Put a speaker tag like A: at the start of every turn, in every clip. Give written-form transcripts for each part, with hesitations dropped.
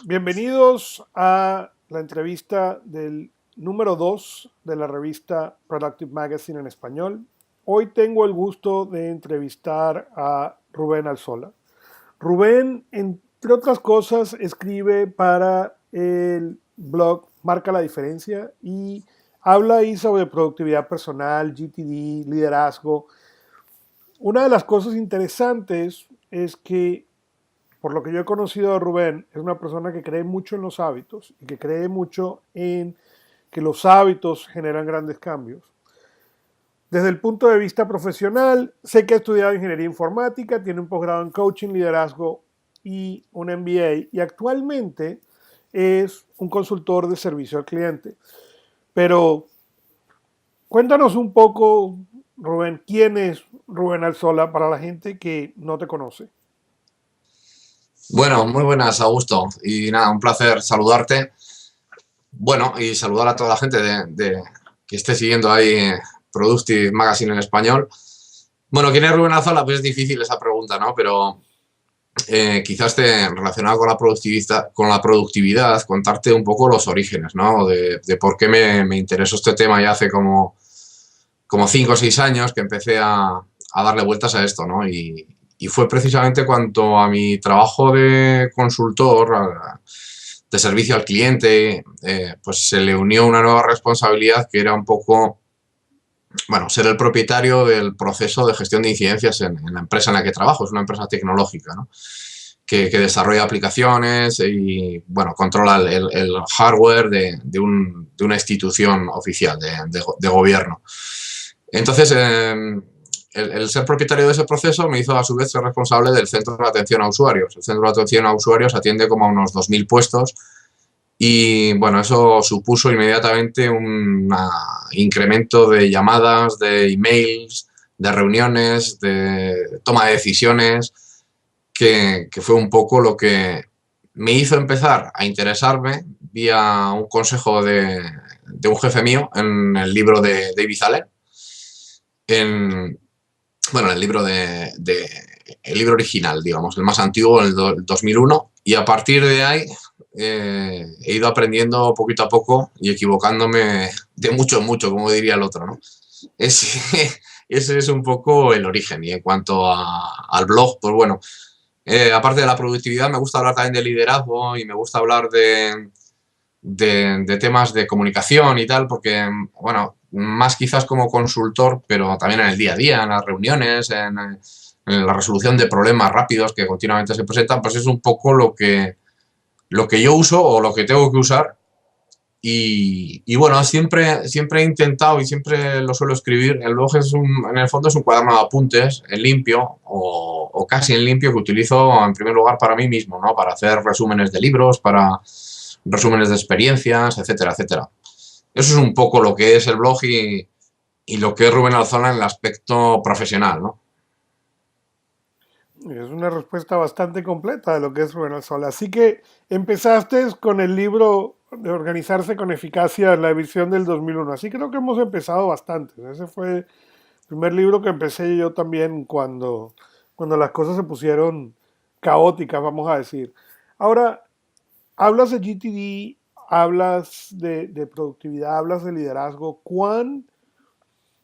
A: Bienvenidos a la entrevista del número 2 de la revista Productive Magazine en español. Hoy tengo el gusto de entrevistar a Rubén Alzola. Rubén, entre otras cosas, escribe para el blog Marca la Diferencia y habla ahí sobre productividad personal, GTD, liderazgo. Una de las cosas interesantes es que por lo que yo he conocido de Rubén, es una persona que cree mucho en los hábitos y que cree mucho en que los hábitos generan grandes cambios. Desde el punto de vista profesional, sé que ha estudiado ingeniería informática, tiene un posgrado en coaching, liderazgo y un MBA y actualmente es un consultor de servicio al cliente. Pero cuéntanos un poco, Rubén, ¿quién es Rubén Alzola para la gente que no te conoce?
B: Bueno, muy buenas, Augusto. Y nada, un placer saludarte. Bueno, y saludar a toda la gente que esté siguiendo ahí Productive Magazine en español. Bueno, ¿quién es Rubén Alzola? Pues es difícil esa pregunta, ¿no? Pero quizás esté relacionado con la productividad, contarte un poco los orígenes, ¿no? De por qué me interesó este tema ya hace como 5 o 6 años que empecé a darle vueltas a esto, ¿no? Y fue precisamente cuando a mi trabajo de consultor, de servicio al cliente, pues se le unió una nueva responsabilidad que era un poco, bueno, ser el propietario del proceso de gestión de incidencias en la empresa en la que trabajo. Es una empresa tecnológica, ¿no? Que desarrolla aplicaciones y, bueno, controla el hardware de una institución oficial de gobierno. Entonces, el ser propietario de ese proceso me hizo a su vez ser responsable del centro de atención a usuarios. El centro de atención a usuarios atiende como a unos 2.000 puestos y bueno, eso supuso inmediatamente un incremento de llamadas, de emails, de reuniones, de toma de decisiones, que fue un poco lo que me hizo empezar a interesarme vía un consejo de un jefe mío en el libro de David Allen, en, bueno, en el libro el libro original, digamos, el más antiguo, el 2001, y a partir de ahí he ido aprendiendo poquito a poco y equivocándome de mucho en mucho, como diría el otro, ¿no? Ese, ese es un poco el origen. Y en cuanto al blog, pues bueno, aparte de la productividad, me gusta hablar también de liderazgo y me gusta hablar de temas de comunicación y tal, porque, bueno, más quizás como consultor, pero también en el día a día, en las reuniones, en la resolución de problemas rápidos que continuamente se presentan, pues es un poco lo que yo uso o lo que tengo que usar. Y bueno, siempre he intentado y siempre lo suelo escribir. El blog en el fondo es un cuaderno de apuntes en limpio o casi en limpio que utilizo en primer lugar para mí mismo, ¿no? Para hacer resúmenes de libros, para resúmenes de experiencias, etcétera, etcétera. Eso es un poco lo que es el blog y lo que es Rubén Alzola en el aspecto profesional, ¿no?
A: Es una respuesta bastante completa de lo que es Rubén Alzola. Así que empezaste con el libro de Organizarse con Eficacia, la edición del 2001. Así creo que hemos empezado bastante. Ese fue el primer libro que empecé yo también cuando las cosas se pusieron caóticas, vamos a decir. Ahora, hablas de GTD, hablas de productividad, hablas de liderazgo. ¿Cuán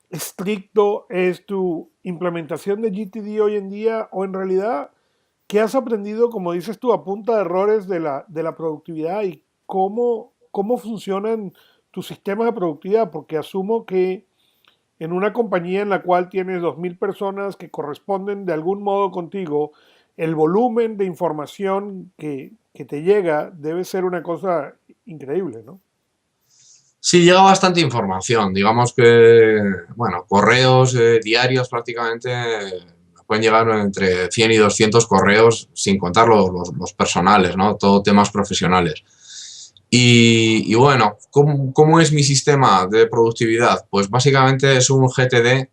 A: estricto es tu implementación de GTD hoy en día o en realidad qué has aprendido, como dices tú, a punta de errores de la productividad y cómo funcionan tus sistemas de productividad? Porque asumo que en una compañía en la cual tienes 2.000 personas que corresponden de algún modo contigo, el volumen de información que te llega debe ser una cosa increíble, ¿no?
B: Sí, llega bastante información. Digamos que, bueno, correos diarios prácticamente pueden llegar entre 100 y 200 correos, sin contar los personales, ¿no? Todo temas profesionales. Y bueno, ¿cómo es mi sistema de productividad? Pues básicamente es un GTD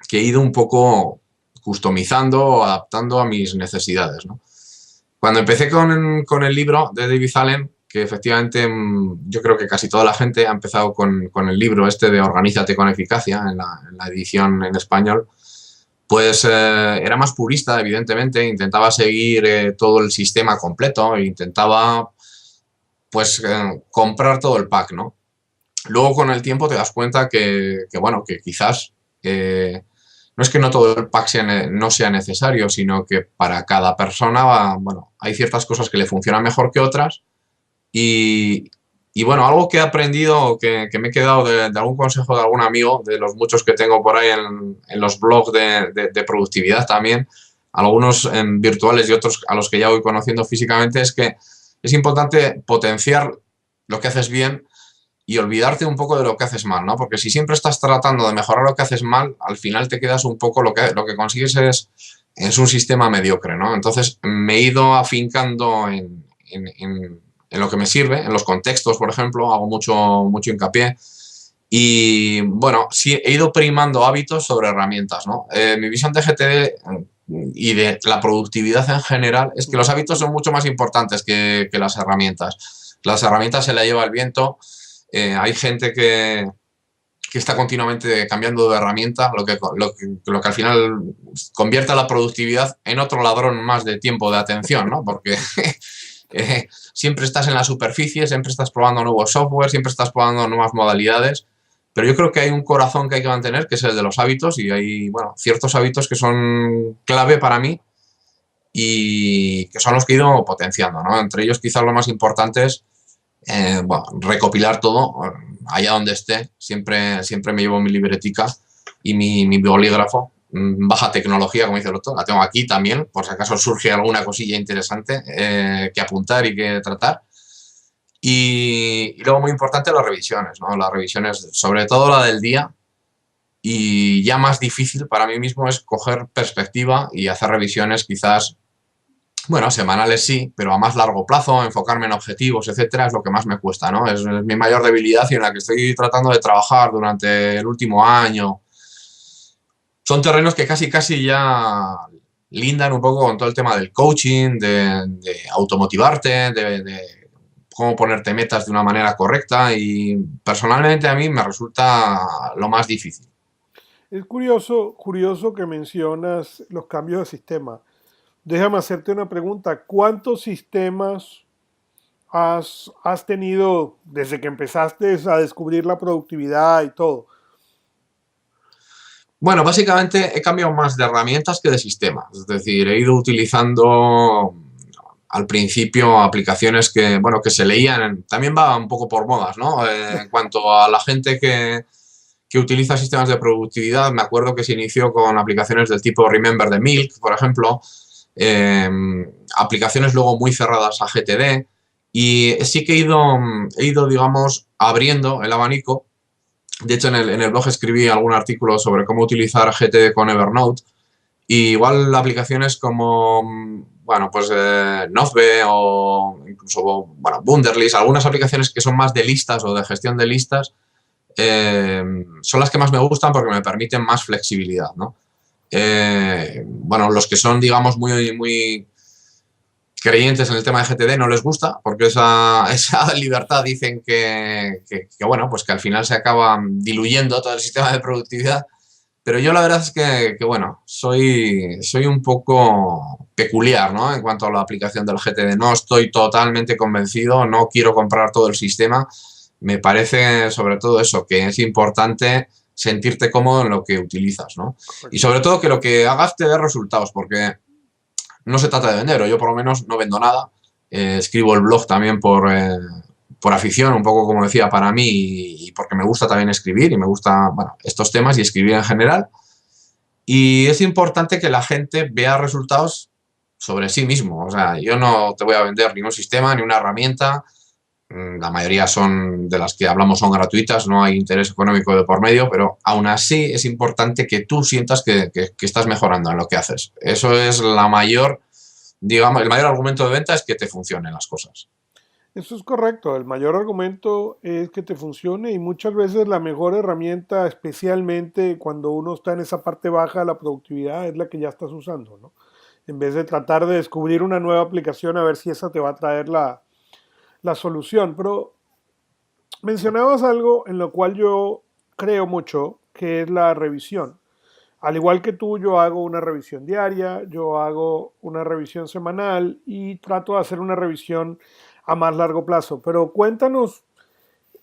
B: que he ido un poco customizando o adaptando a mis necesidades, ¿no? Cuando empecé con el libro de David Allen, que efectivamente yo creo que casi toda la gente ha empezado con el libro este de Organízate con eficacia en la edición en español, pues era más purista, evidentemente, intentaba seguir todo el sistema completo, e intentaba pues comprar todo el pack, ¿no? Luego con el tiempo te das cuenta bueno, que quizás no es que no todo el pack no sea necesario, sino que para cada persona, bueno, hay ciertas cosas que le funcionan mejor que otras y, y bueno, algo que he aprendido, que me he quedado de algún consejo de algún amigo, de los muchos que tengo por ahí en los blogs de productividad también, algunos en virtuales y otros a los que ya voy conociendo físicamente, es que es importante potenciar lo que haces bien y olvidarte un poco de lo que haces mal, ¿no? Porque si siempre estás tratando de mejorar lo que haces mal, al final te quedas un poco, lo que consigues es un sistema mediocre, ¿no? Entonces me he ido afincando en lo que me sirve, en los contextos, por ejemplo, hago mucho hincapié. Y bueno, sí, he ido primando hábitos sobre herramientas, ¿no? Mi visión de GTD y de la productividad en general es que los hábitos son mucho más importantes que las herramientas. Las herramientas se las lleva el viento. Hay gente que está continuamente cambiando de herramienta, lo que al final convierte a la productividad en otro ladrón más de tiempo de atención, ¿no? Porque siempre estás en la superficie, siempre estás probando nuevos software, siempre estás probando nuevas modalidades, pero yo creo que hay un corazón que hay que mantener, que es el de los hábitos, y hay, bueno, ciertos hábitos que son clave para mí y que son los que he ido potenciando, ¿no? Entre ellos quizás lo más importante es bueno, recopilar todo, allá donde esté, siempre me llevo mi libretica y mi bolígrafo, baja tecnología, como dice el otro, la tengo aquí también, por si acaso surge alguna cosilla interesante que apuntar y que tratar. Y luego muy importante las revisiones, ¿no? Las revisiones, sobre todo la del día, y ya más difícil para mí mismo es coger perspectiva y hacer revisiones quizás bueno, semanales sí, pero a más largo plazo, enfocarme en objetivos, etcétera, es lo que más me cuesta, ¿no? Es mi mayor debilidad y en la que estoy tratando de trabajar durante el último año. Son terrenos que casi ya lindan un poco con todo el tema del coaching, de automotivarte, de cómo ponerte metas de una manera correcta y personalmente a mí me resulta lo más difícil.
A: Es curioso que mencionas los cambios de sistema. Déjame hacerte una pregunta. ¿Cuántos sistemas has tenido desde que empezaste a descubrir la productividad y todo?
B: Bueno, básicamente he cambiado más de herramientas que de sistemas. Es decir, he ido utilizando al principio aplicaciones que, bueno, que se leían, también va un poco por modas, ¿no? En cuanto a la gente que utiliza sistemas de productividad, me acuerdo que se inició con aplicaciones del tipo Remember the Milk, por ejemplo, eh, aplicaciones luego muy cerradas a GTD, y sí que he ido, digamos, abriendo el abanico. De hecho, en el blog escribí algún artículo sobre cómo utilizar GTD con Evernote. Y igual aplicaciones como, bueno, pues Nozbe o incluso, bueno, Wunderlist, algunas aplicaciones que son más de listas o de gestión de listas, son las que más me gustan porque me permiten más flexibilidad, ¿no? Bueno, los que son, digamos, muy creyentes en el tema de GTD no les gusta porque esa libertad dicen bueno, pues que al final se acaba diluyendo todo el sistema de productividad. Pero yo la verdad es bueno, soy un poco peculiar, ¿no? En cuanto a la aplicación del GTD. No estoy totalmente convencido, no quiero comprar todo el sistema. Me parece sobre todo eso, que es importante sentirte cómodo en lo que utilizas, ¿no? Y
A: Correcto.
B: sobre todo que lo que hagas te dé resultados, porque no se trata de vender, o yo por lo menos no vendo nada. Escribo el blog también por afición, un poco como decía, para mí y porque me gusta también escribir y me gusta, bueno, estos temas y escribir en general. Y es importante que la gente vea resultados sobre sí mismo. O sea, yo no te voy a vender ningún sistema ni una herramienta. La mayoría son de las que hablamos son gratuitas, no hay interés económico de por medio, pero aún así es importante que tú sientas que estás mejorando en lo que haces. Eso es la mayor, digamos, el mayor argumento de venta es que te funcionen las cosas.
A: Eso es correcto. El mayor argumento es que te funcione y muchas veces la mejor herramienta, especialmente cuando uno está en esa parte baja de la productividad, es la que ya estás usando, ¿no? En vez de tratar de descubrir una nueva aplicación a ver si esa te va a traer la solución. Pero mencionabas algo en lo cual yo creo mucho, que es la revisión. Al igual que tú, yo hago una revisión diaria, yo hago una revisión semanal y trato de hacer una revisión a más largo plazo. Pero cuéntanos,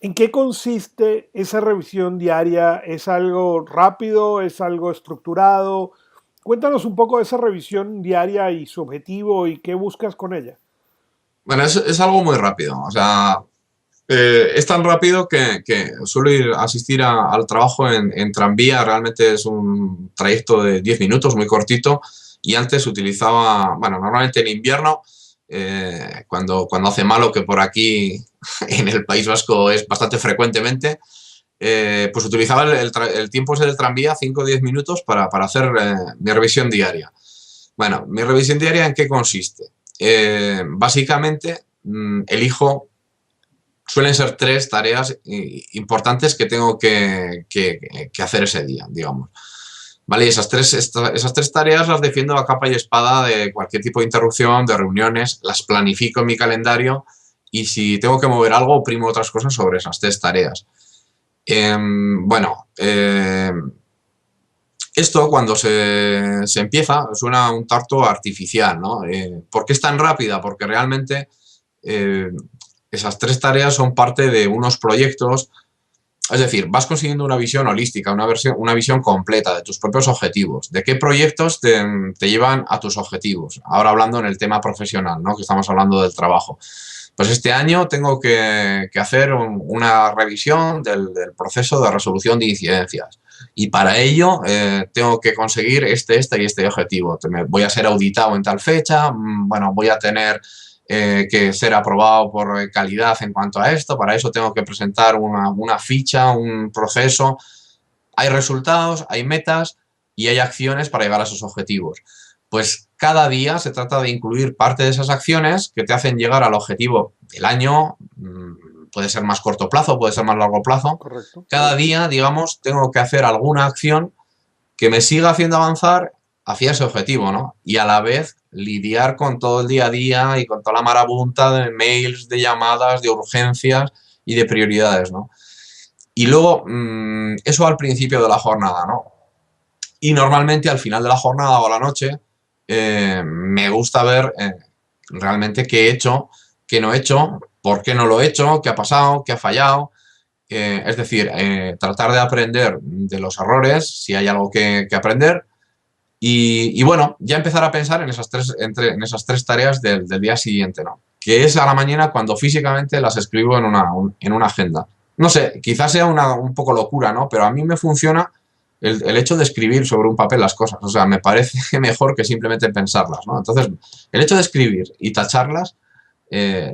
A: ¿en qué consiste esa revisión diaria? ¿Es algo rápido? ¿Es algo estructurado? Cuéntanos un poco de esa revisión diaria y su objetivo y qué buscas con ella.
B: Bueno, es algo muy rápido. O sea, es tan rápido que suelo ir a asistir al trabajo en tranvía. Realmente es un trayecto de 10 minutos, muy cortito. Y antes utilizaba, bueno, normalmente en invierno, cuando hace malo, que por aquí en el País Vasco es bastante frecuentemente, pues utilizaba el tiempo ese del tranvía, 5 o 10 minutos, para hacer mi revisión diaria. Bueno, mi revisión diaria ¿en qué consiste? Básicamente, elijo, suelen ser tres tareas importantes que tengo que hacer ese día, digamos. ¿Vale? Y esas tres tareas las defiendo a capa y espada de cualquier tipo de interrupción, de reuniones, las planifico en mi calendario y si tengo que mover algo, primo otras cosas sobre esas tres tareas. Bueno, esto cuando se empieza suena un tanto artificial, ¿no? ¿Por qué es tan rápida? Porque realmente eh, esas tres tareas son parte de unos proyectos, es decir, vas consiguiendo una visión holística, una visión completa de tus propios objetivos, de qué proyectos te llevan a tus objetivos. Ahora hablando en el tema profesional, ¿no? Que estamos hablando del trabajo. Pues este año tengo que hacer una revisión del proceso de resolución de incidencias. Y para ello tengo que conseguir este y este objetivo. Voy a ser auditado en tal fecha, bueno, voy a tener que ser aprobado por calidad en cuanto a esto. Para eso tengo que presentar una ficha, un proceso. Hay resultados, hay metas y hay acciones para llegar a esos objetivos. Pues cada día se trata de incluir parte de esas acciones que te hacen llegar al objetivo del año. Puede ser más corto plazo, puede ser más largo plazo.
A: Correcto.
B: Cada día, digamos, tengo que hacer alguna acción que me siga haciendo avanzar hacia ese objetivo, ¿no? Y a la vez lidiar con todo el día a día y con toda la marabunta de mails, de llamadas, de urgencias y de prioridades, ¿no? Y luego, eso al principio de la jornada, ¿no? Y normalmente al final de la jornada o a la noche, me gusta ver realmente qué he hecho, qué no he hecho, por qué no lo he hecho, qué ha pasado, qué ha fallado. Es decir, tratar de aprender de los errores, si hay algo que aprender, y bueno, ya empezar a pensar en en esas tres tareas del día siguiente, ¿no? Que es a la mañana cuando físicamente las escribo en una agenda. No sé, quizás sea un poco locura, ¿no? Pero a mí me funciona el hecho de escribir sobre un papel las cosas. O sea, me parece mejor que simplemente pensarlas, ¿no? Entonces, el hecho de escribir y tacharlas,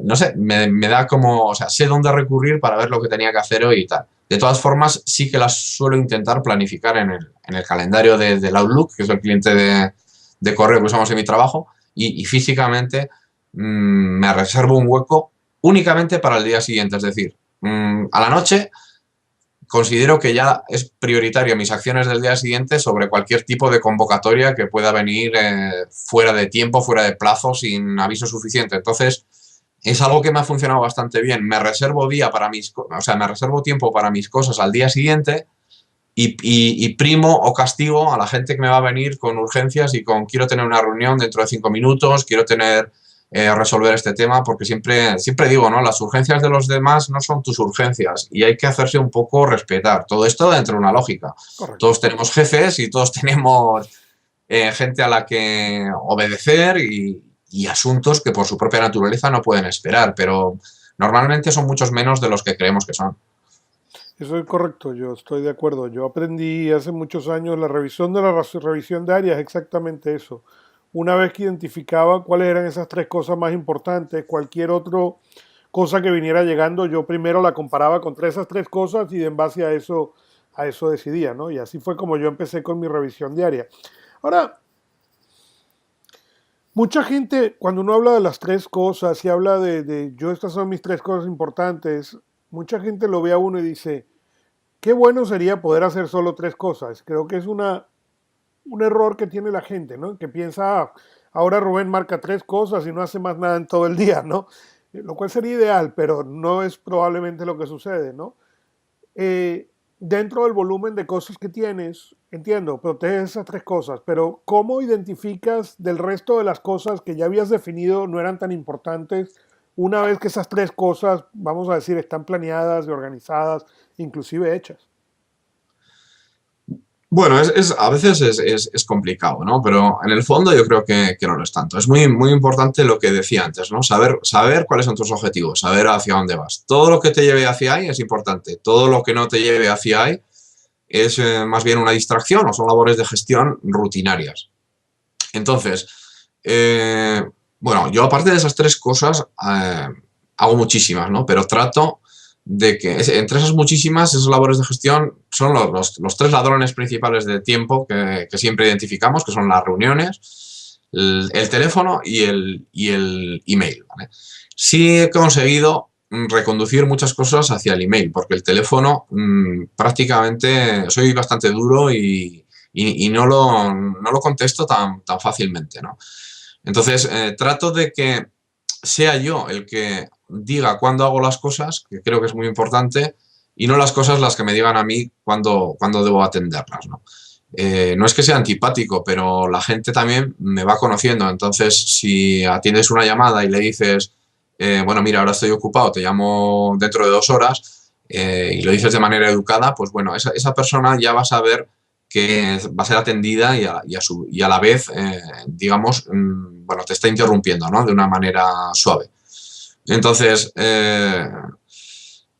B: no sé, me da como, o sea, sé dónde recurrir para ver lo que tenía que hacer hoy y tal. De todas formas, sí que las suelo intentar planificar en el calendario del Outlook, que es el cliente de correo que usamos en mi trabajo, y físicamente me reservo un hueco únicamente para el día siguiente. Es decir, a la noche considero que ya es prioritario mis acciones del día siguiente sobre cualquier tipo de convocatoria que pueda venir fuera de tiempo, fuera de plazo, sin aviso suficiente. Entonces, es algo que me ha funcionado bastante bien. Me reservo día para o sea, me reservo tiempo para mis cosas al día siguiente y primo o castigo a la gente que me va a venir con urgencias y con quiero tener una reunión dentro de 5 minutos, quiero tener resolver este tema, porque siempre digo, ¿no? Las urgencias de los demás no son tus urgencias y hay que hacerse un poco respetar. Todo esto dentro de una lógica.
A: Correcto.
B: Todos tenemos jefes y todos tenemos gente a la que obedecer y asuntos que por su propia naturaleza no pueden esperar, pero normalmente son muchos menos de los que creemos que son.
A: Eso es correcto, yo estoy de acuerdo. Yo aprendí hace muchos años la revisión de la revisión de áreas, exactamente eso. Una vez que identificaba cuáles eran esas tres cosas más importantes, cualquier otra cosa que viniera llegando, yo primero la comparaba contra esas tres cosas y en base a eso decidía, ¿no? Y así fue como yo empecé con mi revisión diaria. Ahora, mucha gente, cuando uno habla de las tres cosas y habla de yo, estas son mis tres cosas importantes, mucha gente lo ve a uno y dice, qué bueno sería poder hacer solo tres cosas. Creo que es un error que tiene la gente, ¿no? Que piensa, "Ah, ahora Rubén marca tres cosas y no hace más nada en todo el día, ¿no? Lo cual sería ideal, pero no es probablemente lo que sucede, ¿no? Eh, dentro del volumen de cosas que tienes, entiendo, proteges esas tres cosas, pero ¿cómo identificas del resto de las cosas que ya habías definido no eran tan importantes una vez que esas tres cosas, vamos a decir, están planeadas y organizadas, inclusive hechas?
B: Bueno, a veces es complicado, ¿no? Pero en el fondo yo creo que no lo es tanto. Es muy importante lo que decía antes, ¿no? Saber cuáles son tus objetivos, saber hacia dónde vas. Todo lo que te lleve hacia ahí es importante. Todo lo que no te lleve hacia ahí es más bien una distracción o son labores de gestión rutinarias. Entonces, bueno, yo aparte de esas tres cosas, hago muchísimas, ¿no? Pero trato de que entre esas muchísimas, esas labores de gestión son los tres ladrones principales de tiempo que siempre identificamos, que son las reuniones, el teléfono y el email, ¿vale? Sí he conseguido reconducir muchas cosas hacia el email, porque el teléfono prácticamente soy bastante duro y no lo contesto tan fácilmente, ¿no? Entonces, trato de que sea yo el que diga cuándo hago las cosas, que creo que es muy importante, y no las cosas las que me digan a mí cuándo debo atenderlas, ¿no? No es que sea antipático, pero la gente también me va conociendo. Entonces, si atiendes una llamada y le dices, bueno, mira, ahora estoy ocupado, te llamo dentro de 2 horas, y lo dices de manera educada, pues bueno, esa persona ya va a saber que va a ser atendida y a la vez, digamos, bueno, te está interrumpiendo, ¿no? De una manera suave. Entonces,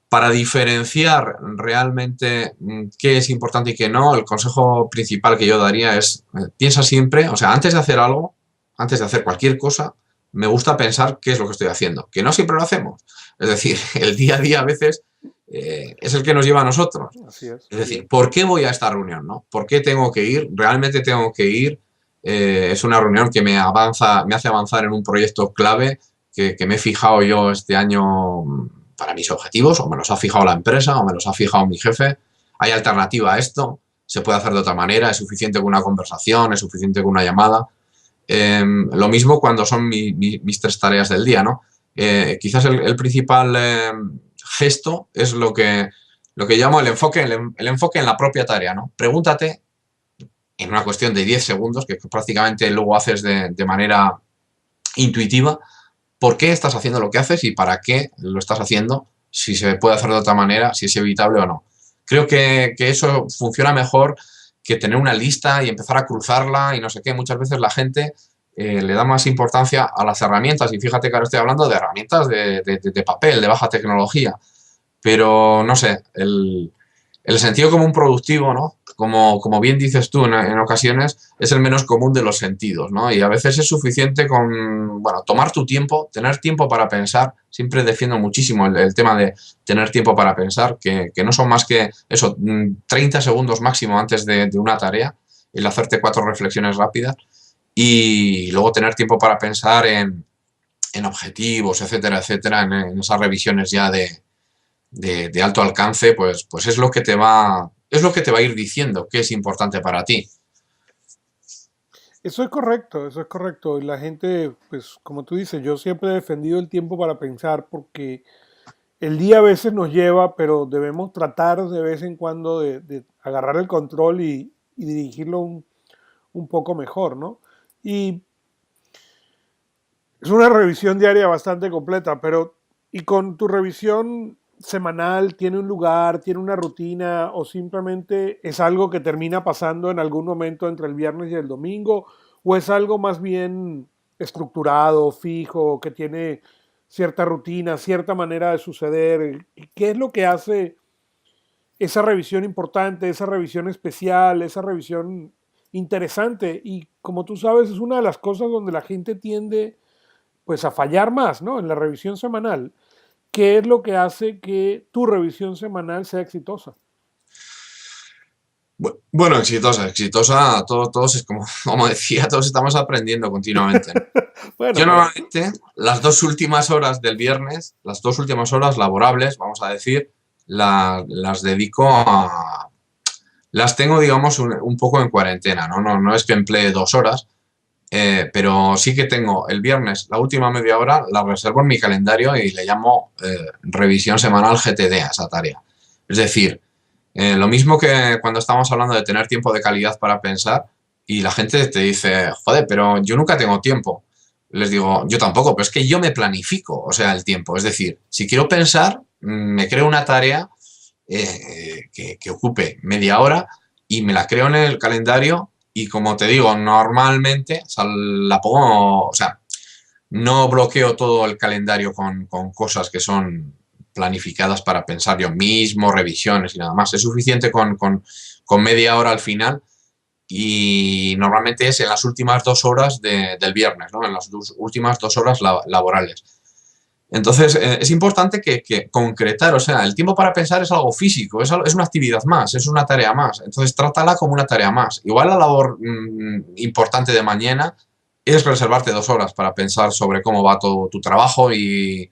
B: para diferenciar realmente qué es importante y qué no, el consejo principal que yo daría es, piensa siempre, o sea, antes de hacer algo, antes de hacer cualquier cosa, me gusta pensar qué es lo que estoy haciendo, que no siempre lo hacemos. Es decir, el día a día a veces es el que nos lleva a nosotros.
A: Así es.
B: Es decir, ¿por qué voy a esta reunión, no? ¿Por qué tengo que ir? ¿Realmente tengo que ir? Es una reunión que me hace avanzar en un proyecto clave que me he fijado yo este año para mis objetivos, o me los ha fijado la empresa, o me los ha fijado mi jefe. ¿Hay alternativa a esto? ¿Se puede hacer de otra manera? ¿Es suficiente con una conversación? ¿Es suficiente con una llamada? Lo mismo cuando son mis tres tareas del día, ¿no? Quizás el principal gesto es lo que llamo el enfoque en la propia tarea, ¿no? Pregúntate en una cuestión de 10 segundos, que prácticamente luego haces de manera intuitiva, por qué estás haciendo lo que haces y para qué lo estás haciendo, si se puede hacer de otra manera, si es evitable o no. Creo que eso funciona mejor que tener una lista y empezar a cruzarla y no sé qué. Muchas veces la gente le da más importancia a las herramientas, y fíjate que ahora estoy hablando de herramientas de papel, de baja tecnología, pero no sé, el sentido común productivo, ¿no? Como bien dices tú en ocasiones, es el menos común de los sentidos, ¿no? Y a veces es suficiente con, bueno, tomar tu tiempo, tener tiempo para pensar. Siempre defiendo muchísimo el tema de tener tiempo para pensar, que no son más que eso, 30 segundos máximo antes de una tarea, el hacerte 4 reflexiones rápidas y luego tener tiempo para pensar en objetivos, etcétera, etcétera, en esas revisiones ya de alto alcance, pues es lo que te va a ir diciendo qué es importante para ti.
A: Eso es correcto, eso es correcto. Y la gente, pues como tú dices, yo siempre he defendido el tiempo para pensar porque el día a veces nos lleva, pero debemos tratar de vez en cuando de agarrar el control y dirigirlo un poco mejor, ¿no? Y es una revisión diaria bastante completa, pero ¿y con tu revisión semanal tiene un lugar, tiene una rutina o simplemente es algo que termina pasando en algún momento entre el viernes y el domingo o es algo más bien estructurado, fijo, que tiene cierta rutina, cierta manera de suceder? ¿Qué es lo que hace esa revisión importante, esa revisión especial, esa revisión interesante? Y como tú sabes, es una de las cosas donde la gente tiende pues a fallar más, ¿no? En la revisión semanal. ¿Qué es lo que hace que tu revisión semanal sea exitosa?
B: Bueno, exitosa, todos es como decía, todos estamos aprendiendo continuamente, ¿no?
A: Bueno,
B: Yo
A: pero
B: normalmente las 2 últimas horas del viernes, las 2 últimas horas laborables, vamos a decir, las dedico las tengo, digamos, un poco en cuarentena, ¿no? No es que emplee 2 horas, pero sí que tengo el viernes, la última media hora, la reservo en mi calendario y le llamo revisión semanal GTD a esa tarea. Es decir, Lo mismo que cuando estamos hablando de tener tiempo de calidad para pensar y la gente te dice, joder, pero yo nunca tengo tiempo. Les digo, yo tampoco, pero es que yo me planifico, o sea, el tiempo. Es decir, si quiero pensar, me creo una tarea que ocupe media hora y me la creo en el calendario y como te digo, normalmente la pongo, o sea, no bloqueo todo el calendario con cosas que son planificadas para pensar yo mismo, revisiones y nada más. Es suficiente con media hora al final y normalmente es en las últimas 2 horas del viernes, ¿no? En las últimas 2 horas laborales. Entonces, es importante que concretar, o sea, el tiempo para pensar es algo físico, es una actividad más, es una tarea más. Entonces, trátala como una tarea más. Igual la labor importante de mañana es reservarte 2 horas para pensar sobre cómo va todo tu trabajo y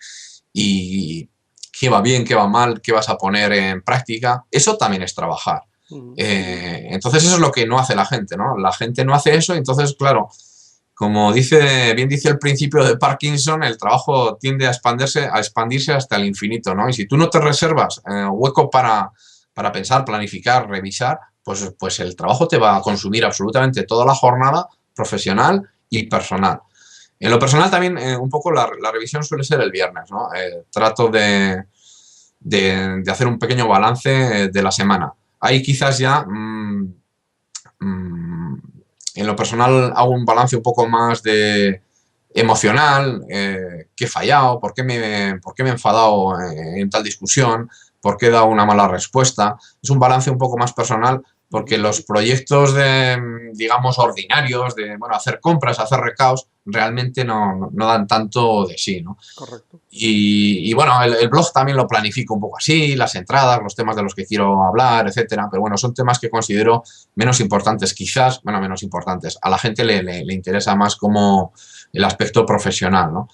B: qué va bien, qué va mal, qué vas a poner en práctica. Eso también es trabajar.
A: Ujú.
B: Entonces, eso es lo que no hace la gente, ¿no? La gente no hace eso, entonces, claro, como bien dice el principio de Parkinson, el trabajo tiende a expandirse hasta el infinito, ¿no? Y si tú no te reservas hueco para pensar, planificar, revisar, pues el trabajo te va a consumir absolutamente toda la jornada profesional y personal. En lo personal también un poco la revisión suele ser el viernes, ¿no? Trato de hacer un pequeño balance de la semana. Ahí quizás ya mm, en lo personal hago un balance un poco más de emocional, qué he fallado, por qué me he enfadado en tal discusión, por qué he dado una mala respuesta. Es un balance un poco más personal porque
A: Ujú.
B: los proyectos digamos, ordinarios, de, bueno, hacer compras, hacer recaos, realmente no dan tanto de sí, ¿no?
A: Correcto.
B: Y bueno, el blog también lo planifico un poco así, las entradas, los temas de los que quiero hablar, etcétera. Pero bueno, son temas que considero menos importantes, quizás, bueno, menos importantes. A la gente le interesa más como el aspecto profesional, ¿no?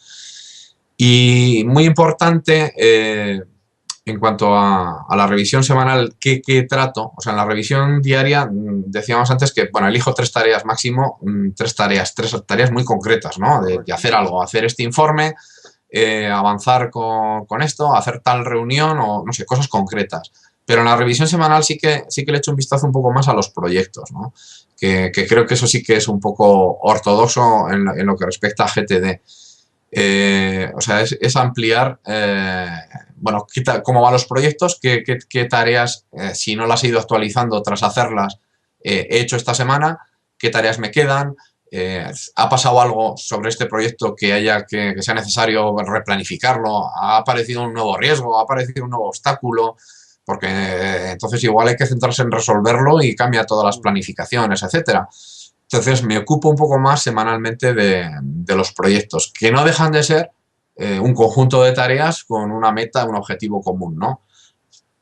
B: Y muy importante, en cuanto a la revisión semanal, ¿qué trato? O sea, en la revisión diaria decíamos antes que, bueno, elijo 3 tareas máximo, 3 tareas muy concretas, ¿no? De
A: Correcto.
B: hacer algo, hacer este informe, avanzar con esto, hacer tal reunión o no sé, cosas concretas. Pero en la revisión semanal sí que le echo un vistazo un poco más a los proyectos, ¿no? Que creo que eso sí que es un poco ortodoxo en lo que respecta a GTD. O sea, es ampliar, bueno, cómo van los proyectos, qué tareas, si no las he ido actualizando tras hacerlas, he hecho esta semana, qué tareas me quedan, ha pasado algo sobre este proyecto que sea necesario replanificarlo, ha aparecido un nuevo riesgo, ha aparecido un nuevo obstáculo, porque entonces igual hay que centrarse en resolverlo y cambia todas las
A: Ujú.
B: planificaciones, etcétera. Entonces me ocupo un poco más semanalmente de los proyectos, que no dejan de ser un conjunto de tareas con una meta, un objetivo común, ¿no?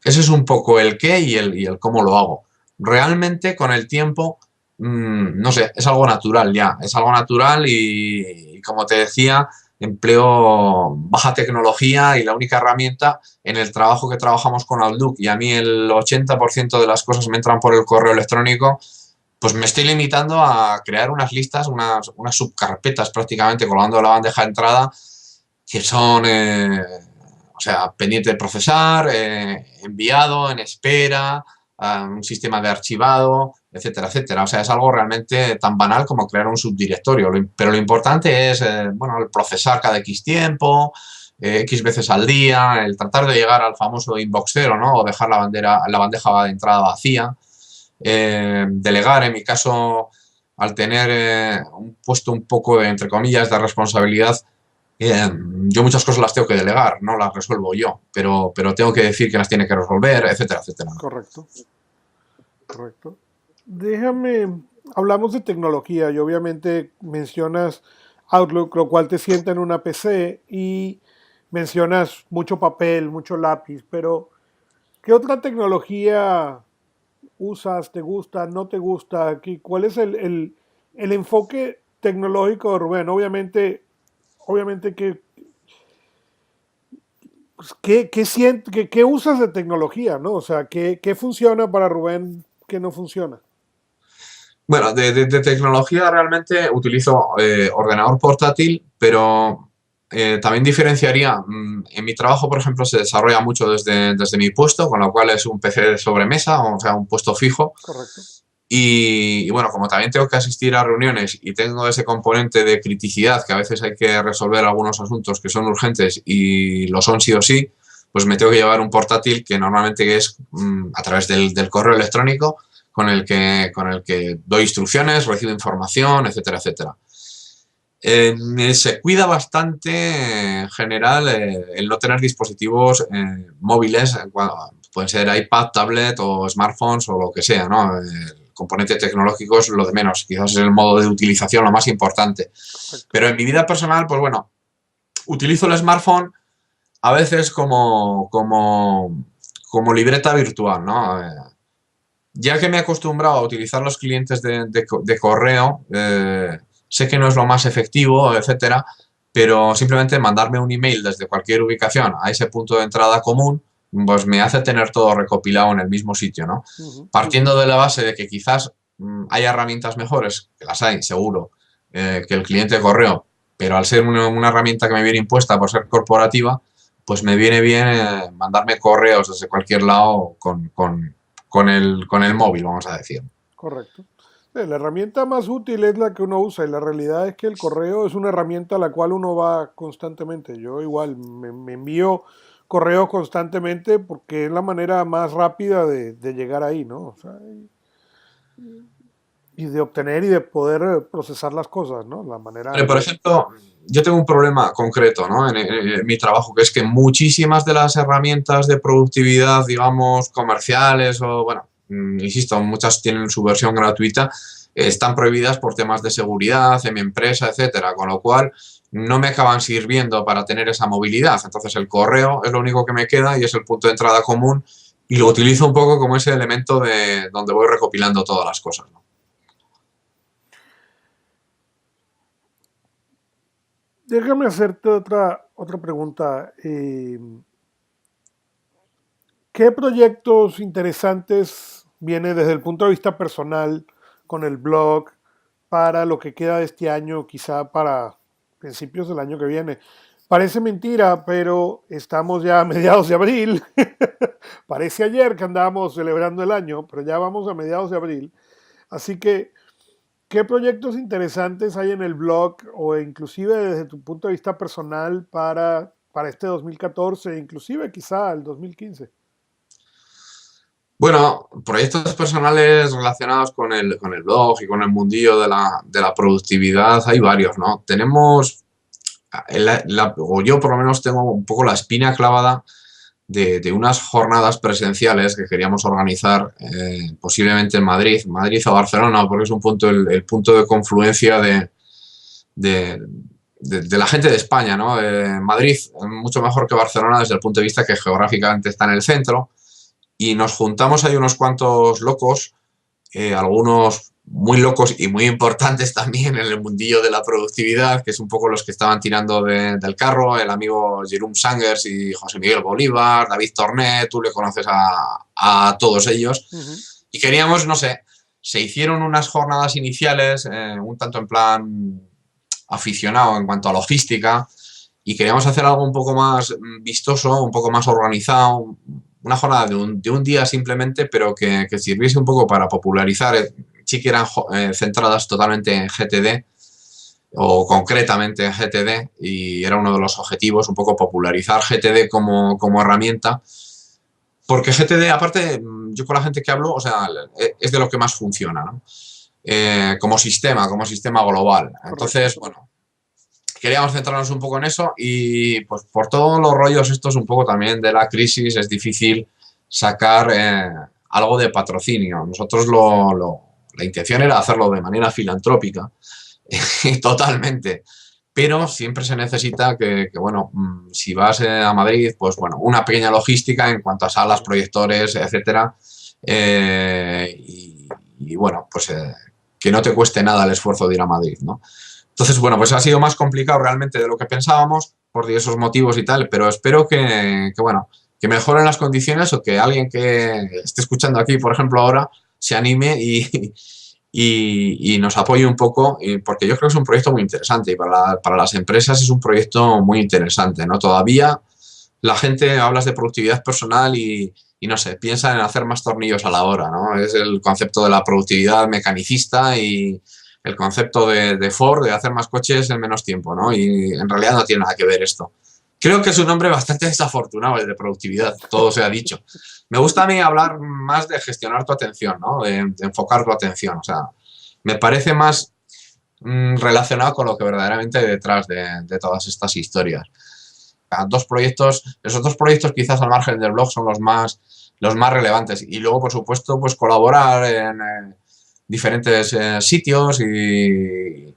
B: Ese es un poco el qué y el cómo lo hago. Realmente con el tiempo, no sé, es algo natural ya, es algo natural y como te decía, empleo baja tecnología y la única herramienta en el trabajo que trabajamos con Outlook y a mí el 80% de las cosas me entran por el correo electrónico, pues me estoy limitando a crear unas listas, unas subcarpetas prácticamente colgando la bandeja de entrada que son, o sea, pendiente de procesar, enviado, en espera, a un sistema de archivado, etcétera, etcétera. O sea, es algo realmente tan banal como crear un subdirectorio. Pero lo importante es, bueno, el procesar cada X tiempo, X veces al día, el tratar de llegar al famoso inbox cero, ¿no? O dejar la bandeja de entrada vacía. Delegar, en mi caso, al tener un puesto un poco, entre comillas, de responsabilidad, yo muchas cosas las tengo que delegar, no las resuelvo yo, pero tengo que decir que las tiene que resolver, etcétera, etcétera.
A: Correcto. Correcto. Déjame, hablamos de tecnología y obviamente mencionas Outlook, lo cual te sienta en una PC y mencionas mucho papel, mucho lápiz, pero ¿qué otra tecnología usas? ¿Te gusta? ¿No te gusta? ¿Cuál es el enfoque tecnológico de Rubén? Obviamente que, pues, ¿qué usas de tecnología, ¿no? O sea, ¿qué funciona para Rubén que no funciona?
B: Bueno, de tecnología realmente utilizo ordenador portátil, pero también diferenciaría, en mi trabajo, por ejemplo, se desarrolla mucho desde mi puesto, con lo cual es un PC de sobremesa, o sea, un puesto fijo.
A: Correcto.
B: Y bueno, como también tengo que asistir a reuniones y tengo ese componente de criticidad, que a veces hay que resolver algunos asuntos que son urgentes y lo son sí o sí, pues me tengo que llevar un portátil que normalmente es a través del correo electrónico con el que doy instrucciones, recibo información, etcétera, etcétera. Se cuida bastante en general el no tener dispositivos móviles, pueden ser iPad, tablet o smartphones o lo que sea, ¿no? El componente tecnológico es lo de menos, quizás es el modo de utilización lo más importante.
A: Correcto.
B: Pero en mi vida personal, pues bueno, utilizo el smartphone a veces como libreta virtual, ¿no? Ya que me he acostumbrado a utilizar los clientes de correo, sé que no es lo más efectivo, etcétera, pero simplemente mandarme un email desde cualquier ubicación a ese punto de entrada común, pues me hace tener todo recopilado en el mismo sitio, ¿no?
A: Ujú.
B: Partiendo de la base de que quizás hay herramientas mejores, que las hay, seguro, que el cliente de correo, pero al ser una herramienta que me viene impuesta por ser corporativa, pues me viene bien mandarme correos desde cualquier lado con el móvil, vamos a decir.
A: Correcto. La herramienta más útil es la que uno usa y la realidad es que el correo es una herramienta a la cual uno va constantemente. Yo igual me envío correos constantemente porque es la manera más rápida de llegar ahí, ¿no? O sea, y de obtener y de poder procesar las cosas, ¿no? La manera
B: Por ejemplo, yo tengo un problema concreto, ¿no? En mi trabajo, que es que muchísimas de las herramientas de productividad, digamos, comerciales o, bueno, insisto, muchas tienen su versión gratuita, están prohibidas por temas de seguridad en mi empresa, etcétera, con lo cual no me acaban sirviendo para tener esa movilidad. Entonces el correo es lo único que me queda y es el punto de entrada común y lo
A: claro.
B: utilizo un poco como ese elemento de donde voy recopilando todas las cosas, ¿no?
A: Déjame hacerte otra pregunta. ¿Qué proyectos interesantes viene desde el punto de vista personal con el blog para lo que queda de este año, quizá para principios del año que viene? Parece mentira, pero estamos ya a mediados de abril. Parece ayer que andábamos celebrando el año, pero ya vamos a mediados de abril. Así que, ¿qué proyectos interesantes hay en el blog o inclusive desde tu punto de vista personal para este 2014, inclusive quizá el 2015?
B: Bueno, proyectos personales relacionados con el blog y con el mundillo de la productividad hay varios, ¿no? Tenemos, o yo por lo menos tengo un poco la espina clavada de unas jornadas presenciales que queríamos organizar posiblemente en Madrid, Madrid o Barcelona, porque es un punto, el punto de confluencia de, de la gente de España, ¿no? Madrid mucho mejor que Barcelona desde el punto de vista que geográficamente está en el centro y nos juntamos ahí unos cuantos locos, algunos muy locos y muy importantes también en el mundillo de la productividad, que es un poco los que estaban tirando del carro, el amigo Jerome Sangers y José Miguel Bolívar, David Tornet, tú le conoces a todos ellos.
A: Ujú.
B: Y queríamos, no sé, se hicieron unas jornadas iniciales, un tanto en plan aficionado en cuanto a logística, y queríamos hacer algo un poco más vistoso, un poco más organizado, una jornada de un día simplemente, pero que sirviese un poco para popularizar, sí que eran centradas totalmente en GTD o concretamente en GTD y era uno de los objetivos, un poco popularizar GTD como herramienta, porque GTD, aparte, yo con la gente que hablo, o sea, es de lo que más funciona, ¿no? Como sistema global.
A: Correcto.
B: Entonces, bueno, queríamos centrarnos un poco en eso y pues por todos los rollos estos un poco también de la crisis es difícil sacar algo de patrocinio. Nosotros la intención era hacerlo de manera filantrópica, totalmente, pero siempre se necesita bueno, si vas a Madrid, pues bueno, una pequeña logística en cuanto a salas, proyectores, etcétera, y bueno, pues que no te cueste nada el esfuerzo de ir a Madrid, ¿no? Entonces, bueno, pues ha sido más complicado realmente de lo que pensábamos por diversos motivos y tal, pero espero bueno, que mejoren las condiciones o que alguien que esté escuchando aquí, por ejemplo, ahora, se anime y nos apoye un poco, porque yo creo que es un proyecto muy interesante y para las empresas es un proyecto muy interesante, ¿no? Todavía la gente hablas de productividad personal y no sé, piensa en hacer más tornillos a la hora, ¿no? Es el concepto de la productividad mecanicista y el concepto de Ford de hacer más coches en menos tiempo, ¿no? Y en realidad no tiene nada que ver esto. Creo que es un nombre bastante desafortunado el de productividad, todo se ha dicho. Me gusta a mí hablar más de gestionar tu atención, ¿no? De enfocar tu atención, o sea, me parece más relacionado con lo que verdaderamente hay detrás de todas estas historias. Dos proyectos, esos dos proyectos quizás al margen del blog son los más relevantes. Y luego, por supuesto, pues colaborar en diferentes sitios y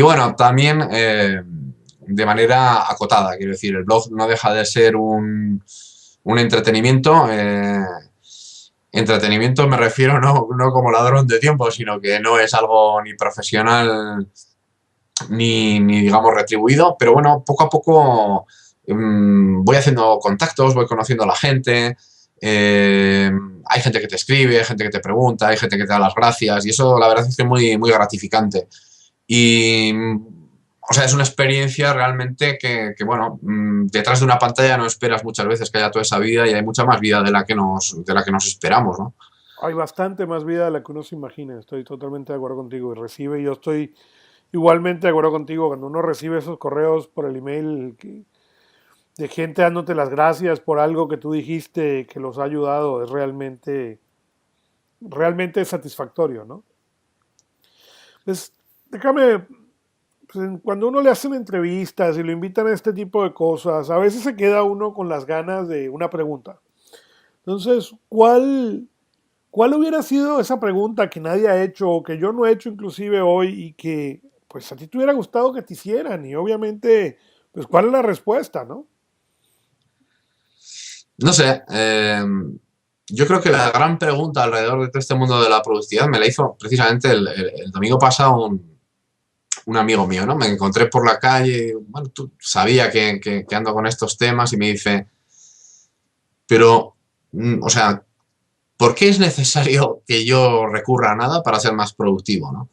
B: bueno, también de manera acotada. Quiero decir, el blog no deja de ser un entretenimiento. Entretenimiento me refiero no como ladrón de tiempo, sino que no es algo ni profesional ni digamos retribuido, pero bueno, poco a poco voy haciendo contactos, voy conociendo a la gente, hay gente que te escribe, hay gente que te pregunta, hay gente que te da las gracias y eso la verdad es que es muy, muy gratificante. Y, o sea, es una experiencia realmente que bueno, detrás de una pantalla no esperas muchas veces que haya toda esa vida y hay mucha más vida de la que nos esperamos, ¿no?
A: Hay bastante más vida de la que uno se imagina, estoy totalmente de acuerdo contigo. Y recibe, yo estoy igualmente de acuerdo contigo, cuando uno recibe esos correos por el email de gente dándote las gracias por algo que tú dijiste que los ha ayudado, es realmente satisfactorio, ¿no? Pues déjame, pues, cuando uno le hacen entrevistas y lo invitan a este tipo de cosas, a veces se queda uno con las ganas de una pregunta. Entonces, ¿cuál hubiera sido esa pregunta que nadie ha hecho o que yo no he hecho inclusive hoy y que pues a ti te hubiera gustado que te hicieran? Y obviamente, pues ¿cuál es la respuesta, no?
B: No sé, yo creo que la gran pregunta alrededor de todo este mundo de la productividad me la hizo precisamente el domingo pasado un amigo mío, ¿no? Me encontré por la calle, bueno, tú sabía que ando con estos temas y me dice, pero, o sea, ¿por qué es necesario que yo recurra a nada para ser más productivo, ¿no?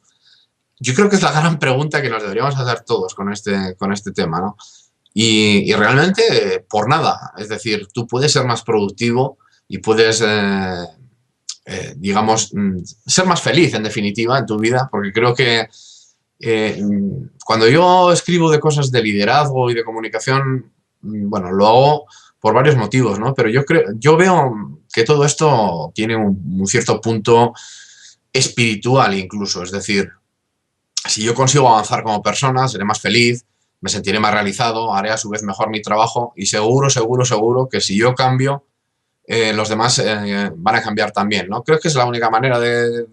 B: Yo creo que es la gran pregunta que nos deberíamos hacer todos con este tema, ¿no? Y realmente por nada. Es decir, tú puedes ser más productivo y puedes, digamos, ser más feliz en definitiva en tu vida, porque creo que cuando yo escribo de cosas de liderazgo y de comunicación, bueno, lo hago por varios motivos, ¿no? Pero yo veo que todo esto tiene un cierto punto espiritual incluso, es decir, si yo consigo avanzar como persona, seré más feliz, me sentiré más realizado, haré a su vez mejor mi trabajo y seguro que si yo cambio, los demás van a cambiar también, ¿no? Creo que es la única manera de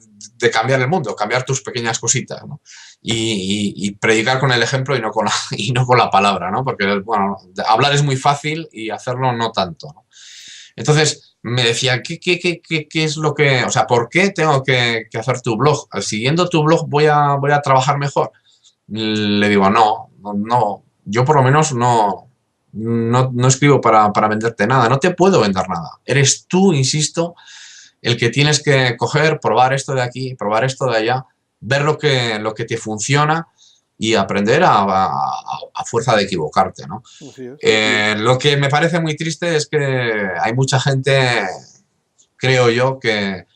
B: cambiar el mundo, cambiar tus pequeñas cositas, ¿no? Y predicar con el ejemplo y no con la palabra, ¿no? Porque, bueno, hablar es muy fácil y hacerlo no tanto, ¿no? Entonces, me decía, ¿qué es lo que, o sea, ¿por qué tengo que hacer tu blog? Siguiendo tu blog voy a trabajar mejor. Le digo, no, yo por lo menos no escribo para venderte nada, no te puedo vender nada. Eres tú, insisto, el que tienes que coger, probar esto de aquí, probar esto de allá, ver lo que te funciona y aprender a fuerza de equivocarte, ¿no?
A: Así es.
B: Lo que me parece muy triste es que hay mucha gente, creo yo, que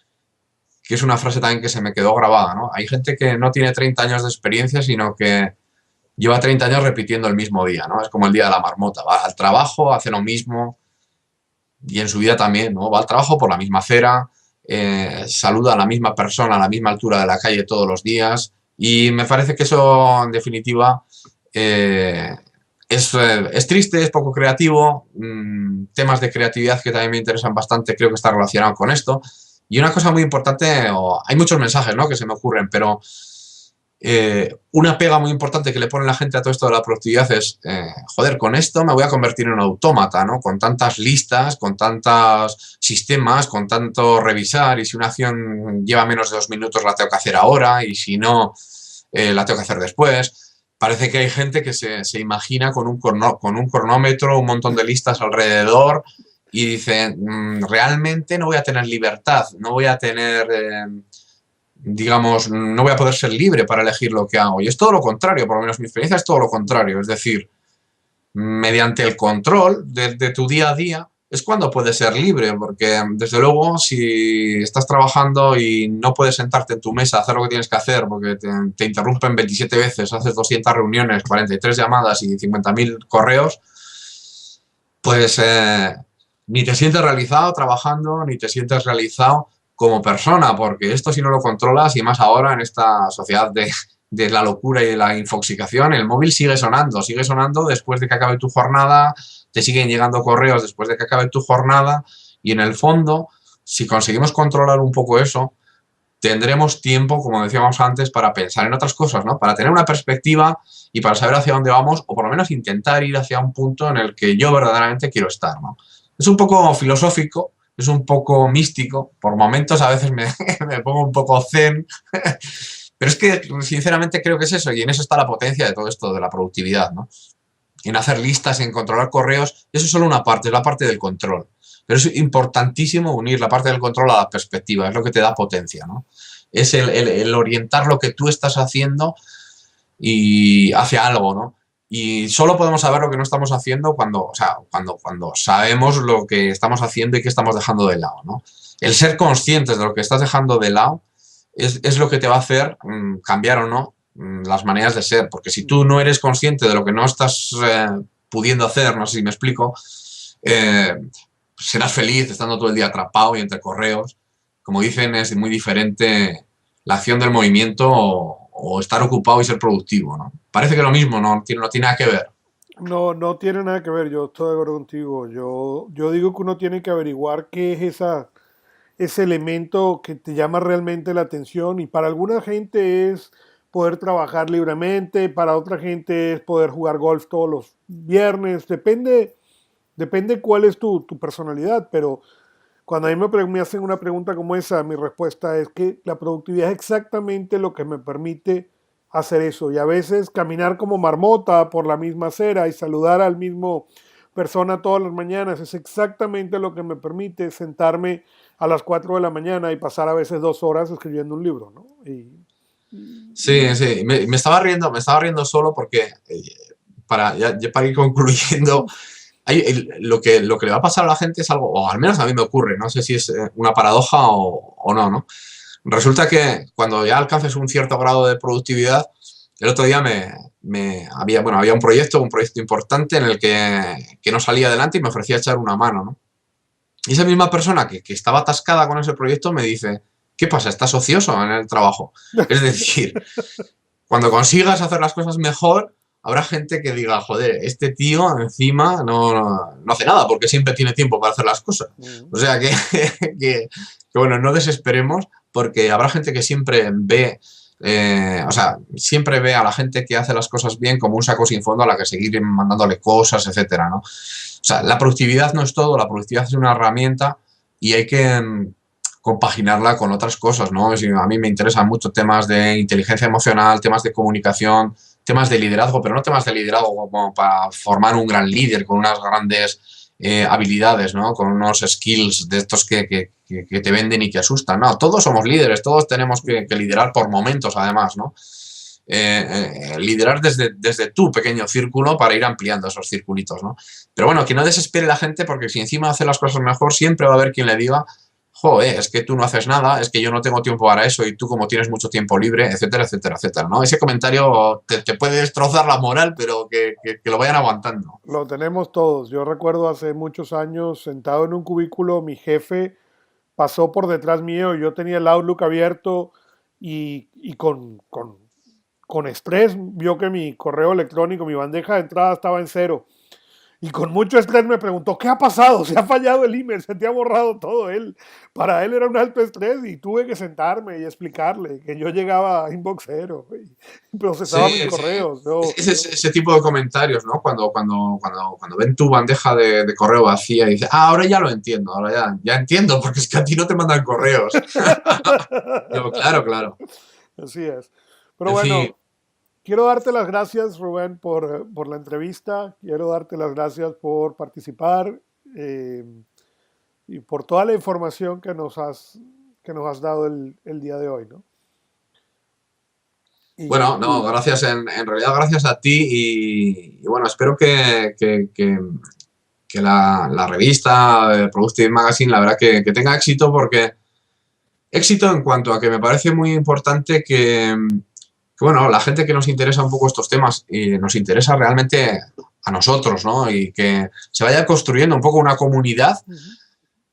B: es una frase también que se me quedó grabada, ¿no? Hay gente que no tiene 30 años de experiencia, sino que lleva 30 años repitiendo el mismo día, ¿no? Es como el día de la marmota, va al trabajo, hace lo mismo y en su vida también, ¿no? Va al trabajo por la misma acera, saluda a la misma persona a la misma altura de la calle todos los días y me parece que eso, en definitiva, eh, es triste, es poco creativo. Temas de creatividad que también me interesan bastante, creo que está relacionado con esto. Y una cosa muy importante, hay muchos mensajes, ¿no? Que se me ocurren, pero una pega muy importante que le pone la gente a todo esto de la productividad es, joder, con esto me voy a convertir en un autómata, ¿no? Con tantas listas, con tantos sistemas, con tanto revisar, y si una acción lleva menos de 2 minutos la tengo que hacer ahora, y si no, la tengo que hacer después. Parece que hay gente que se imagina con con un cronómetro, un montón de listas alrededor, y dice, realmente no voy a tener libertad, no voy a tener digamos, no voy a poder ser libre para elegir lo que hago. Y es todo lo contrario, por lo menos mi experiencia es todo lo contrario. Es decir, mediante el control de tu día a día es cuando puedes ser libre, porque desde luego si estás trabajando y no puedes sentarte en tu mesa a hacer lo que tienes que hacer porque te interrumpen 27 veces, haces 200 reuniones, 43 llamadas y 50.000 correos, pues ni te sientes realizado trabajando, ni te sientes realizado como persona, porque esto si no lo controlas, y más ahora en esta sociedad de la locura y de la infoxicación, el móvil sigue sonando después de que acabe tu jornada, te siguen llegando correos después de que acabe tu jornada, y en el fondo, si conseguimos controlar un poco eso, tendremos tiempo, como decíamos antes, para pensar en otras cosas, ¿no? Para tener una perspectiva y para saber hacia dónde vamos, o por lo menos intentar ir hacia un punto en el que yo verdaderamente quiero estar, ¿no? Es un poco filosófico, es un poco místico, por momentos a veces me pongo un poco zen, pero es que sinceramente creo que es eso, y en eso está la potencia de todo esto de la productividad, ¿no? En hacer listas, en controlar correos, eso es solo una parte, es la parte del control. Pero es importantísimo unir la parte del control a la perspectiva, es lo que te da potencia, ¿no? Es el orientar lo que tú estás haciendo y hacia algo, ¿no? Y solo podemos saber lo que no estamos haciendo cuando, o sea, cuando sabemos lo que estamos haciendo y qué estamos dejando de lado, ¿no? El ser conscientes de lo que estás dejando de lado es lo que te va a hacer cambiar o no las maneras de ser, porque si tú no eres consciente de lo que no estás pudiendo hacer, no sé si me explico, eh, serás feliz estando todo el día atrapado y entre correos. Como dicen, es muy diferente la acción del movimiento o estar ocupado y ser productivo, ¿no? Parece que lo mismo, no tiene nada que ver.
A: No, no tiene nada que ver, yo estoy de acuerdo contigo. Yo digo que uno tiene que averiguar qué es ese elemento que te llama realmente la atención y para alguna gente es poder trabajar libremente, para otra gente es poder jugar golf todos los viernes, depende cuál es tu personalidad, pero cuando a mí me hacen una pregunta como esa, mi respuesta es que la productividad es exactamente lo que me permite hacer eso. Y a veces caminar como marmota por la misma acera y saludar al mismo persona todas las mañanas es exactamente lo que me permite sentarme a las 4 de la mañana y pasar a veces 2 horas escribiendo un libro, ¿no?
B: Sí, sí, me estaba riendo solo porque ya para ir concluyendo, lo que le va a pasar a la gente es algo, o al menos a mí me ocurre, no sé si es una paradoja o no, ¿no? Resulta que cuando ya alcances un cierto grado de productividad, el otro día había un proyecto importante en el que no salía adelante y me ofrecía echar una mano, ¿no? Y esa misma persona que estaba atascada con ese proyecto me dice, ¿qué pasa? ¿Estás ocioso en el trabajo? Es decir, cuando consigas hacer las cosas mejor, habrá gente que diga, joder, este tío encima no hace nada porque siempre tiene tiempo para hacer las cosas.
A: Mm.
B: O sea que bueno, no desesperemos porque habrá gente que siempre ve, o sea, siempre ve a la gente que hace las cosas bien como un saco sin fondo a la que seguir mandándole cosas, etcétera, ¿no? O sea, la productividad no es todo, la productividad es una herramienta y hay que compaginarla con otras cosas, ¿no? A mí me interesan mucho temas de inteligencia emocional, temas de comunicación, temas de liderazgo, pero no temas de liderazgo como para formar un gran líder con unas grandes habilidades, ¿no? Con unos skills de estos que te venden y que asustan. No, todos somos líderes, todos tenemos que liderar por momentos, además, ¿no? Liderar desde tu pequeño círculo para ir ampliando esos circulitos, ¿no? Pero bueno, que no desespere la gente porque si encima hace las cosas mejor, siempre va a haber quien le diga, joder, es que tú no haces nada, es que yo no tengo tiempo para eso y tú como tienes mucho tiempo libre, etcétera, etcétera, etcétera, ¿no? Ese comentario te puede destrozar la moral, pero que lo vayan aguantando.
A: Lo tenemos todos. Yo recuerdo hace muchos años sentado en un cubículo, mi jefe pasó por detrás mío y yo tenía el Outlook abierto y con estrés vio que mi correo electrónico, mi bandeja de entrada estaba en cero. Y con mucho estrés me preguntó, ¿qué ha pasado? Se ha fallado el email, se te ha borrado todo. Para él era un alto estrés y tuve que sentarme y explicarle que yo llegaba a inbox cero y procesaba mis
B: Sí, sí.
A: correos.
B: Ese tipo de comentarios, ¿no? Cuando ven tu bandeja de correo vacía y dicen, ahora ya lo entiendo, ahora ya entiendo, porque es que a ti no te mandan correos. Yo, claro, claro.
A: Así es. Pero
B: En fin,
A: bueno, quiero darte las gracias, Rubén, por la entrevista. Quiero darte las gracias por participar eh, y por toda la información que nos has dado el día de hoy, ¿no?
B: Bueno, no,
A: Y
B: gracias, en realidad gracias a ti y bueno, espero que la revista Productive Magazine, la verdad que tenga éxito porque éxito en cuanto a que me parece muy importante bueno, la gente que nos interesa un poco estos temas y nos interesa realmente a nosotros, ¿no? Y que se vaya construyendo un poco una comunidad
A: ujú,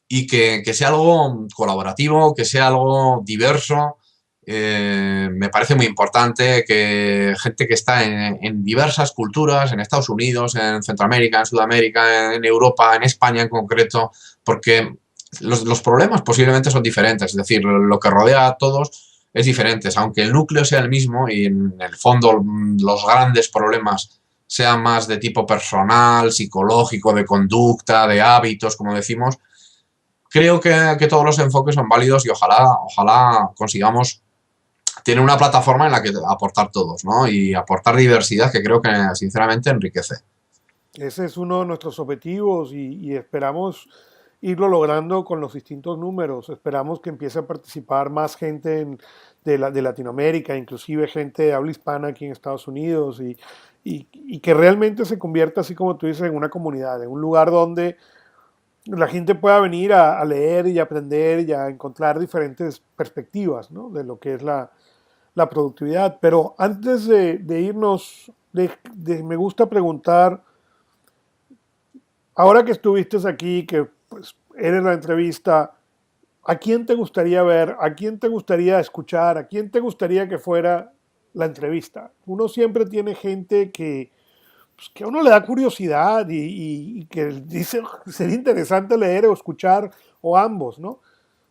B: y que sea algo colaborativo, que sea algo diverso. Me parece muy importante que gente que está en diversas culturas, en Estados Unidos, en Centroamérica, en Sudamérica, en Europa, en España en concreto, porque los problemas posiblemente son diferentes, es decir, lo que rodea a todos es diferente, aunque el núcleo sea el mismo y en el fondo los grandes problemas sean más de tipo personal, psicológico, de conducta, de hábitos, como decimos. Creo que todos los enfoques son válidos y ojalá consigamos tener una plataforma en la que aportar todos, ¿no? Y aportar diversidad que creo que sinceramente enriquece.
A: ese es uno de nuestros objetivos y esperamos irlo logrando con los distintos números. Esperamos que empiece a participar más gente de Latinoamérica, inclusive gente de habla hispana aquí en Estados Unidos y que realmente se convierta, así como tú dices, en una comunidad, en un lugar donde la gente pueda venir a leer y aprender y a encontrar diferentes perspectivas, ¿no? De lo que es la productividad. Pero antes de irnos, me gusta preguntar, ahora que estuviste aquí, que pues, eres la entrevista, ¿a quién te gustaría ver? ¿A quién te gustaría escuchar? ¿A quién te gustaría que fuera la entrevista? Uno siempre tiene gente pues, que a uno le da curiosidad y que dice, sería interesante leer o escuchar, o ambos, ¿no?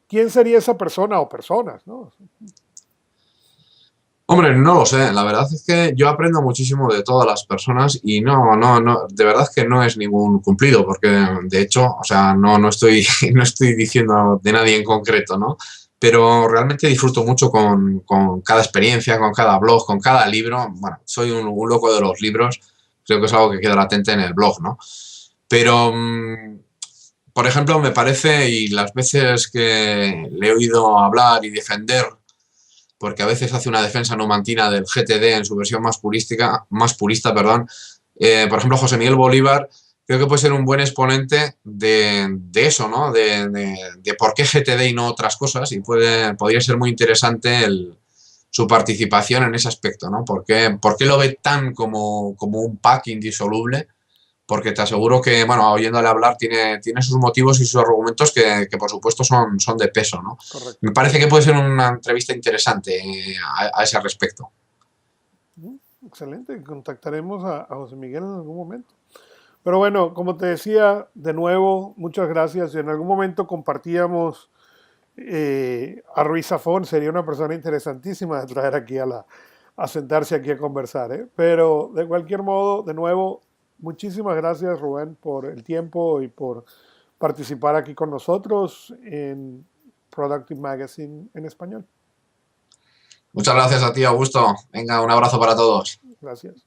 A: ¿Quién sería esa persona o personas, ¿no?
B: Hombre, no lo sé. La verdad es que yo aprendo muchísimo de todas las personas y no, de verdad que no es ningún cumplido, porque de hecho, o sea, no estoy, no estoy diciendo de nadie en concreto, ¿no? Pero realmente disfruto mucho con cada experiencia, con cada blog, con cada libro. Bueno, soy un loco de los libros, creo que es algo que queda latente en el blog, ¿no? Pero, por ejemplo, me parece, y las veces que le he oído hablar y defender porque a veces hace una defensa numantina del GTD en su versión más purista, perdón. Por ejemplo, José Miguel Bolívar, creo que puede ser un buen exponente de eso, ¿no? De por qué GTD y no otras cosas, y podría ser muy interesante su participación en ese aspecto, ¿no? Por qué lo ve tan como un pack indisoluble? Porque te aseguro que, bueno, oyéndole hablar, tiene sus motivos y sus argumentos que por supuesto son de peso, ¿no? Me
A: Correcto.
B: parece que puede ser una entrevista interesante a ese respecto.
A: Excelente, contactaremos a José Miguel en algún momento. Pero bueno, como te decía, de nuevo, muchas gracias. En algún momento compartíamos a Ruiz Zafón, sería una persona interesantísima de traer aquí a sentarse aquí a conversar, ¿eh? Pero de cualquier modo, de nuevo, muchísimas gracias Rubén por el tiempo y por participar aquí con nosotros en Productive Magazine en español.
B: Muchas gracias a ti, Augusto. Venga, un abrazo para todos.
A: Gracias.